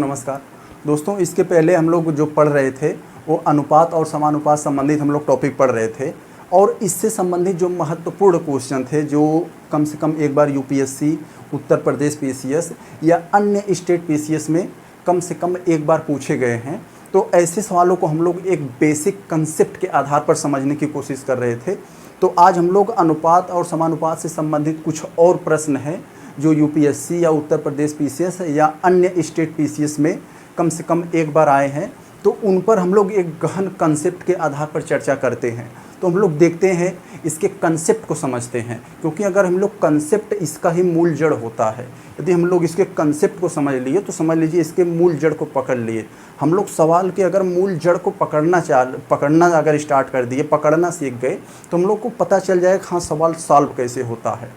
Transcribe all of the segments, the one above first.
नमस्कार दोस्तों, इसके पहले हम लोग जो पढ़ रहे थे वो अनुपात और समानुपात संबंधित हम लोग टॉपिक पढ़ रहे थे और इससे संबंधित जो महत्वपूर्ण क्वेश्चन थे जो कम से कम एक बार यूपीएससी, उत्तर प्रदेश पीसीएस या अन्य स्टेट पीसीएस में कम से कम एक बार पूछे गए हैं। तो ऐसे सवालों को हम लोग एक बेसिक कंसेप्ट के आधार पर समझने की कोशिश कर रहे थे। तो आज हम लोग अनुपात और समानुपात से संबंधित कुछ और प्रश्न हैं जो यूपीएससी या उत्तर प्रदेश पीसीएस या अन्य स्टेट पीसीएस में कम से कम एक बार आए हैं, तो उन पर हम लोग एक गहन कंसेप्ट के आधार पर चर्चा करते हैं। तो हम लोग देखते हैं, इसके कंसेप्ट को समझते हैं, क्योंकि अगर हम लोग कंसेप्ट इसका ही मूल जड़ होता है। यदि हम लोग इसके कंसेप्ट को समझ लिए तो समझ लीजिए इसके मूल जड़ को पकड़ लिए। हम लोग सवाल के अगर मूल जड़ को पकड़ना अगर स्टार्ट कर दिए, पकड़ना सीख गए, तो हम लोग को पता चल जाएगा हाँ सवाल सॉल्व कैसे होता है।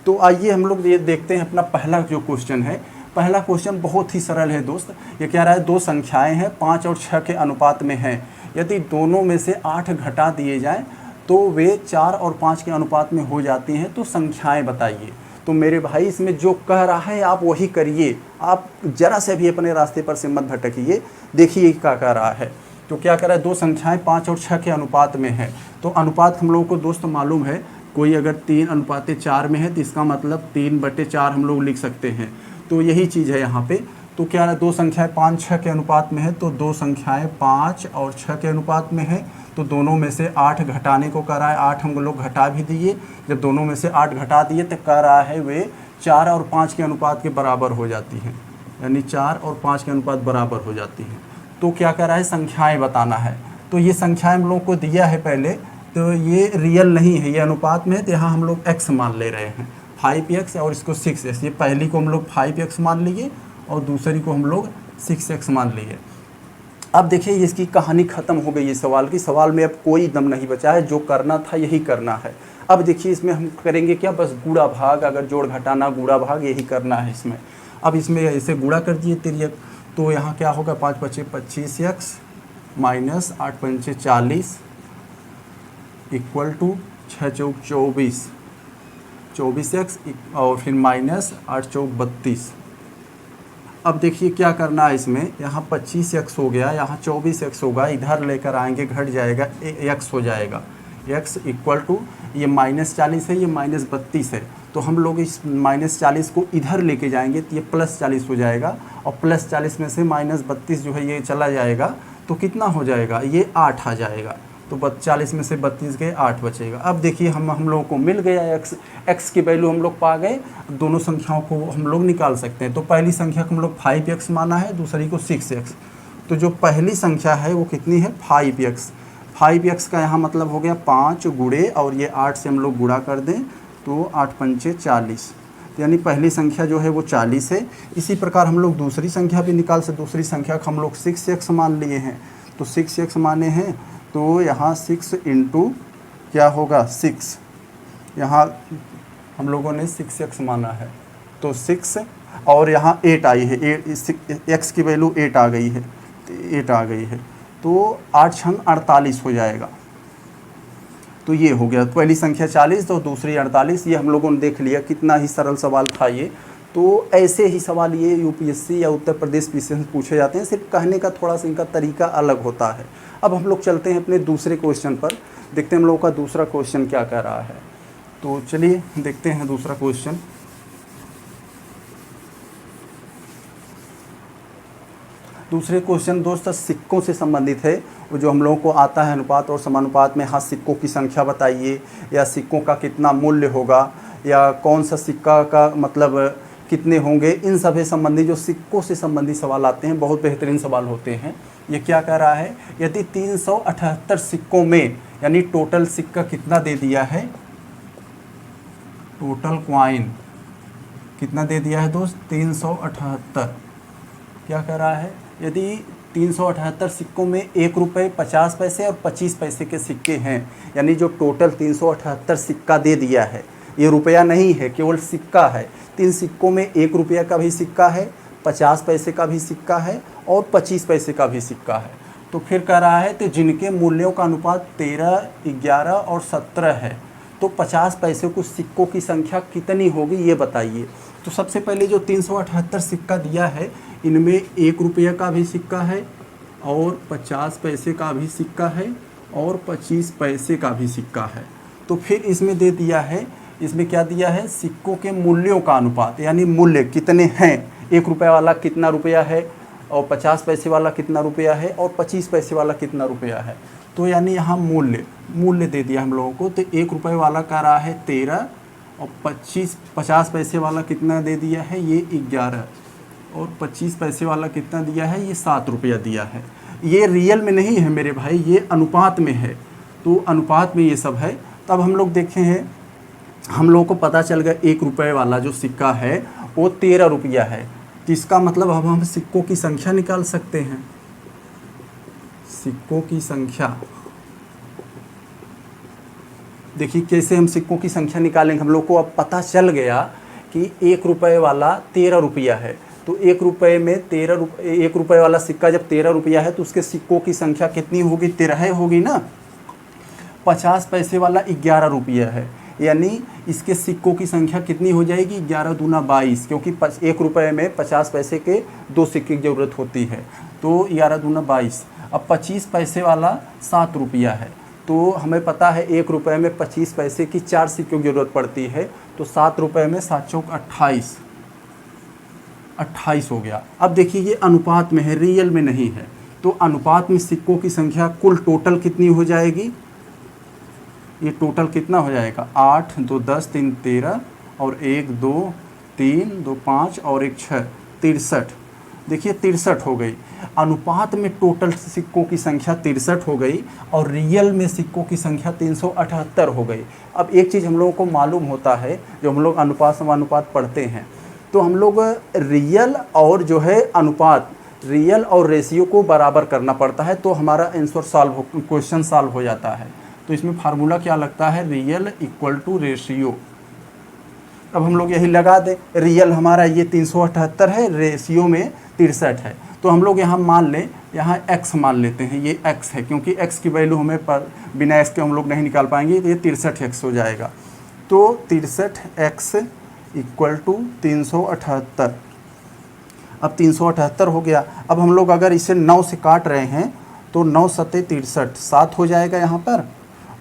तो आइए हम लोग ये देखते हैं अपना पहला जो क्वेश्चन है। पहला क्वेश्चन बहुत ही सरल है दोस्त। ये कह रहा है दो संख्याएं हैं 5 और 6 के अनुपात में हैं। यदि दोनों में से 8 घटा दिए जाएं तो वे 4 और 5 के अनुपात में हो जाती हैं, तो संख्याएं बताइए। तो मेरे भाई इसमें जो कह रहा है आप वही करिए, आप जरा से भी अपने रास्ते पर से मत भटकिए। देखिए क्या कह रहा है। तो क्या कह रहा है, दो संख्याएं 5 और 6 के अनुपात में है। तो अनुपात हम लोगों को दोस्त मालूम है, कोई अगर 3:4 में है तो इसका मतलब 3/4 हम लोग लिख सकते हैं। तो यही चीज़ है यहाँ पे। तो क्या है, दो संख्याएं 5-6 के अनुपात में है, तो दो संख्याएं 5 और 6 के अनुपात में है। तो दोनों में से 8 घटाने को कह रहा है, 8 हम लोग घटा भी दिए। जब दोनों में से 8 घटा दिए तो कह रहा है वे 4 और 5 के अनुपात के बराबर हो जाती हैं, यानी 4 और 5 के अनुपात बराबर हो जाती हैं। तो क्या कह रहा है, संख्याएँ बताना है। तो ये संख्याएँ हम लोग को दिया है पहले, तो ये रियल नहीं है, ये अनुपात में है, तो यहाँ हम लोग x मान ले रहे हैं 5x और इसको 6x। ये पहली को हम लोग 5x मान लिए और दूसरी को हम लोग 6x मान लिए। अब देखिए इसकी कहानी ख़त्म हो गई। ये सवाल की, सवाल में अब कोई दम नहीं बचा है, जो करना था यही करना है। अब देखिए इसमें हम करेंगे क्या, बस गुणा भाग, अगर जोड़ घटाना गुणा भाग यही करना है इसमें। अब इसमें ऐसे गुणा कर दिए तिर्यक, तो यहाँ क्या होगा, 5×5 = 25x minus 8×5 = 40 equal to 6×4 = 24x और फिर माइनस 8×4 = 32। अब देखिए क्या करना है इसमें, यहाँ 25x हो गया, यहाँ 24x होगा, इधर लेकर आएंगे घट जाएगा, x हो जाएगा। x इक्वल टू ये -40 है, ये -32 है, तो हम लोग इस -40 को इधर लेके जाएंगे तो ये +40 हो जाएगा, और +40 में से -32 जो है ये चला जाएगा, तो कितना हो जाएगा, ये 8 आ जाएगा। तो 40 में से 32 गए, 8 बचेगा। अब देखिए हम लोगों को मिल गया x की वैल्यू हम लोग पा गए। दोनों संख्याओं को हम लोग निकाल सकते हैं। तो पहली संख्या को हम लोग 5x माना है, दूसरी को 6x। तो जो पहली संख्या है वो कितनी है, 5x। 5x का यहाँ मतलब हो गया 5 गुणे, और ये 8 से हम लोग गुणा कर दें तो 8×5 = 40, यानी पहली संख्या जो है वो 40 है। इसी प्रकार हम लोग दूसरी संख्या भी निकाल सकते। दूसरी संख्या को हम लोग 6x मान लिए हैं, तो 6x माने हैं, तो यहाँ 6 इंटू क्या होगा 6, यहाँ हम लोगों ने 6x माना है, तो 6 और यहाँ 8 आई है, x की वैल्यू 8 आ गई है, 8 आ गई है, तो 8 × 48 हो जाएगा। तो ये हो गया, पहली संख्या 40 तो दूसरी 48। ये हम लोगों ने देख लिया, कितना ही सरल सवाल था ये। तो ऐसे ही सवाल ये यूपीएससी या उत्तर प्रदेश पीसीएस पूछे जाते हैं, सिर्फ कहने का थोड़ा सा इनका तरीका अलग होता है। अब हम लोग चलते हैं अपने दूसरे क्वेश्चन पर, देखते हैं हम लोगों का दूसरा क्वेश्चन क्या कह रहा है। तो चलिए देखते हैं दूसरा क्वेश्चन। दूसरे क्वेश्चन दोस्त सिक्कों से संबंधित है, वो जो हम लोगों को आता है अनुपात और समानुपात में, हाँ सिक्कों की संख्या बताइए, या सिक्कों का कितना मूल्य होगा, या कौन सा सिक्का का मतलब कितने होंगे, इन सभी संबंधी जो सिक्कों से संबंधित सवाल आते हैं बहुत बेहतरीन सवाल होते हैं। ये क्या कह रहा है, यदि 378 सिक्कों में, यानी टोटल सिक्का कितना दे दिया है, टोटल क्वाइन कितना दे दिया है दोस्त, 378। क्या कह रहा है, यदि 378 सिक्कों में 1 रुपये 50 पैसे और 25 पैसे के सिक्के हैं, यानी जो टोटल 378 सिक्का दे दिया है, ये रुपया नहीं है, केवल सिक्का है। 3 सिक्कों में 1 रुपया का भी सिक्का है, 50 पैसे का भी सिक्का है और 25 पैसे का भी सिक्का है। तो फिर कह रहा है कि जिनके मूल्यों का अनुपात 13, 11 और 17 है, तो 50 पैसे को सिक्कों की संख्या कितनी होगी ये बताइए। तो सबसे पहले जो 378 सिक्का दिया है, इनमें 1 रुपये का भी सिक्का है और 50 पैसे का भी सिक्का है और 25 पैसे का भी सिक्का है। तो फिर इसमें दे दिया है, इसमें क्या दिया है, सिक्कों के मूल्यों का अनुपात, यानी मूल्य कितने हैं, 1 रुपये वाला कितना रुपया है और 50 पैसे वाला कितना रुपया है और 25 पैसे वाला कितना रुपया है। तो यानी यहाँ मूल्य दे दिया हम लोगों को। तो 1 रुपये वाला का रहा है 13 और 50 पैसे वाला कितना दे दिया है, ये 11 और 25 पैसे वाला कितना दिया है, ये 7 रुपया दिया है। ये रियल में नहीं है मेरे भाई, ये अनुपात में है। तो अनुपात में ये सब है। तब हम लोग देखे हैं, हम लोगों को पता चल गया 1 रुपये वाला जो सिक्का है वो 13 रुपया है। तो इसका मतलब अब हम सिक्कों की संख्या निकाल सकते हैं। सिक्कों की संख्या, देखिए कैसे हम सिक्कों की संख्या निकालेंगे। हम लोग को अब पता चल गया कि 1 रुपये वाला 13 रुपया है। तो 1 रुपये में 1 रुपये वाला सिक्का जब 13 रुपया है तो उसके सिक्कों की संख्या कितनी होगी, 13 होगी ना। 50 पैसे वाला 11 रुपया है, यानी इसके सिक्कों की संख्या कितनी हो जाएगी, 11 दूना 22, क्योंकि 1 रुपये में 50 पैसे के 2 सिक्के की ज़रूरत होती है। तो 11 दूना 22। अब 25 पैसे वाला 7 रुपया है। तो हमें पता है 1 रुपये में 25 पैसे की 4 सिक्कों की ज़रूरत पड़ती है। तो 7 रुपये में 7 चौक 28 हो गया। अब देखिए ये अनुपात में है, रियल में नहीं है। तो अनुपात में सिक्कों की संख्या कुल टोटल कितनी हो जाएगी, ये टोटल कितना हो जाएगा, 8 2 10 3 13 और 1 2 3 2 5 और 1 6, 63। देखिए 63 हो गई। अनुपात में टोटल सिक्कों की संख्या 63 हो गई और रियल में सिक्कों की संख्या 378 हो गई। अब एक चीज़ हम लोगों को मालूम होता है, जो हम लोग अनुपात समानुपात पढ़ते हैं, तो हम लोग रियल और जो है अनुपात, रियल और रेशियो को बराबर करना पड़ता है, तो हमारा आंसर क्वेश्चन सॉल्व हो जाता है। तो इसमें फार्मूला क्या लगता है, रियल इक्वल टू रेशियो। अब हम लोग यही लगा दें, रियल हमारा ये 378 है, रेशियो में 63 है। तो हम लोग यहाँ मान लें, यहाँ x मान लेते हैं, ये x है, क्योंकि x की वैल्यू हमें बिना x के हम लोग नहीं निकाल पाएंगे, तो ये 63x हो जाएगा। तो 63x इक्वल टू 378। अब 378 हो गया। अब हम लोग अगर इसे 9 से काट रहे हैं तो 9 सत्ते 63, 7 हो जाएगा यहाँ पर।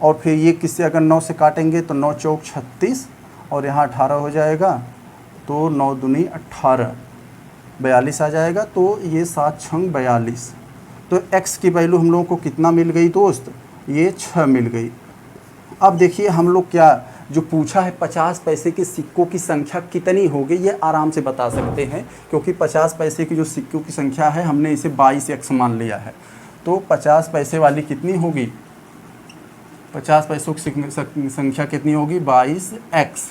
और फिर ये किससे अगर 9 से काटेंगे तो 9 चौक 36 और यहाँ 18 हो जाएगा। तो 9 दूनी 18, 42 आ जाएगा। तो ये 7 छंग 42। तो x की वैल्यू हम लोगों को कितना मिल गई दोस्त, ये 6 मिल गई। अब देखिए हम लोग क्या जो पूछा है 50 पैसे के सिक्कों की संख्या कितनी होगी, ये आराम से बता सकते हैं, क्योंकि 50 पैसे की जो सिक्कों की संख्या है हमने इसे 22x मान लिया है। तो 50 पैसे वाली कितनी होगी, 50 पैसों की संख्या कितनी होगी, 22x।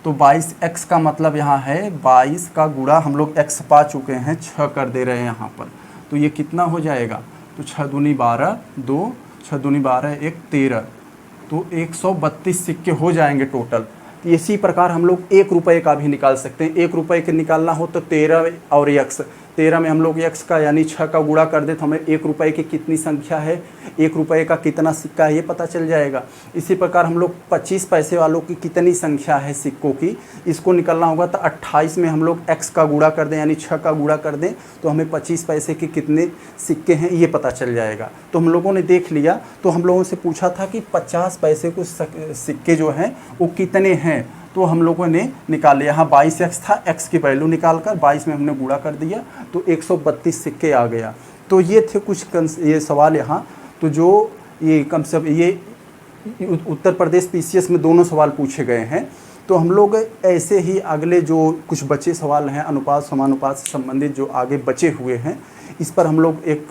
तो 22x का मतलब यहाँ है 22 का गुणा, हम लोग x पा चुके हैं, 6 कर दे रहे हैं यहाँ पर। तो ये कितना हो जाएगा, तो 6 दूनी 12, 2 6 दूनी 12 1 13। तो 132 सिक्के हो जाएंगे टोटल। तो इसी प्रकार हम लोग 1 रुपये का भी निकाल सकते हैं। 1 रुपये के निकालना हो तो 13 और x, 13 में हम लोग x का यानी 6 का गुणा कर दे तो हमें 1 रुपये की कितनी संख्या है, 1 रुपये का कितना सिक्का है, ये पता चल जाएगा। इसी प्रकार हम लोग 25 पैसे वालों की कितनी संख्या है सिक्कों की, इसको निकालना होगा तो 28 में हम लोग x का गुणा कर दें यानी 6 का गुणा कर दें तो हमें 25 पैसे के कितने सिक्के हैं ये पता चल जाएगा। तो हम लोगों ने देख लिया। तो हम लोगों से पूछा था कि 50 पैसे के सिक्के जो हैं वो कितने हैं, तो हम लोगों ने निकाल लिया। यहाँ 22x था, x की वैल्यू निकाल कर 22 में हमने गुणा कर दिया तो 132 सिक्के आ गया। तो ये थे कुछ ये सवाल यहाँ। तो जो ये कम से कम ये उत्तर प्रदेश PCS में दोनों सवाल पूछे गए हैं। तो हम लोग ऐसे ही अगले जो कुछ बचे सवाल हैं अनुपात समानुपात से संबंधित जो आगे बचे हुए हैं, इस पर हम लोग एक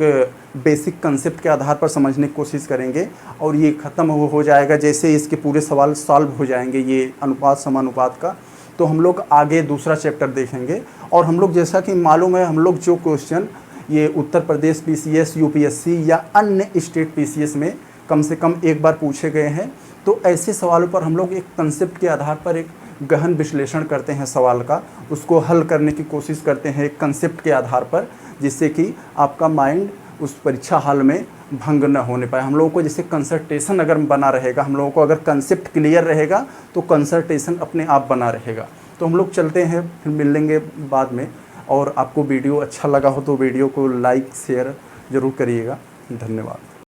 बेसिक कंसेप्ट के आधार पर समझने की कोशिश करेंगे और ये ख़त्म हो जाएगा जैसे इसके पूरे सवाल सॉल्व हो जाएंगे ये अनुपात समानुपात का। तो हम लोग आगे दूसरा चैप्टर देखेंगे। और हम लोग जैसा कि मालूम है, हम लोग जो क्वेश्चन ये उत्तर प्रदेश PCS UPSC या अन्य स्टेट PCS में कम से कम एक बार पूछे गए हैं, तो ऐसे सवालों पर हम लोग एक कंसेप्ट के आधार पर एक गहन विश्लेषण करते हैं सवाल का, उसको हल करने की कोशिश करते हैं एक कंसेप्ट के आधार पर, जिससे कि आपका माइंड उस परीक्षा हाल में भंग न होने पाए। हम लोगों को जैसे कंसंट्रेशन अगर बना रहेगा, हम लोगों को अगर कंसेप्ट क्लियर रहेगा तो कंसंट्रेशन अपने आप बना रहेगा। तो हम लोग चलते हैं, फिर मिल लेंगे बाद में। और आपको वीडियो अच्छा लगा हो तो वीडियो को लाइक शेयर ज़रूर करिएगा। धन्यवाद।